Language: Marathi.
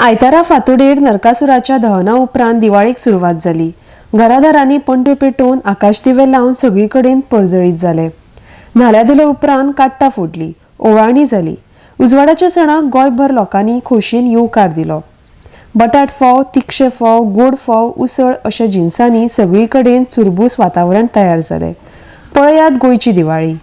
आयतारा फांतोडेर नरकासुराच्या दहना उपरांत दिवाळीक सुरवात जाली। घरादारांनी पणट्यो पेटोवन आकाशदिवे लावन सगळीकडेन पळजळीत जाले। न्हाल्या दिल्या उपरांत काट्टां फोडली, ओवाळणी जाली। उजवाडाच्या सणाक गोंयभर लोकांनी खोशयेन येवकार दिलो। बटाट फोव, तिखशे फोव, गोड फोव, उसळ अशा जिनसांनी सगळीकडेन सुरबूस वातावरण तयार जालें। पळयात गोंयची दिवाळी।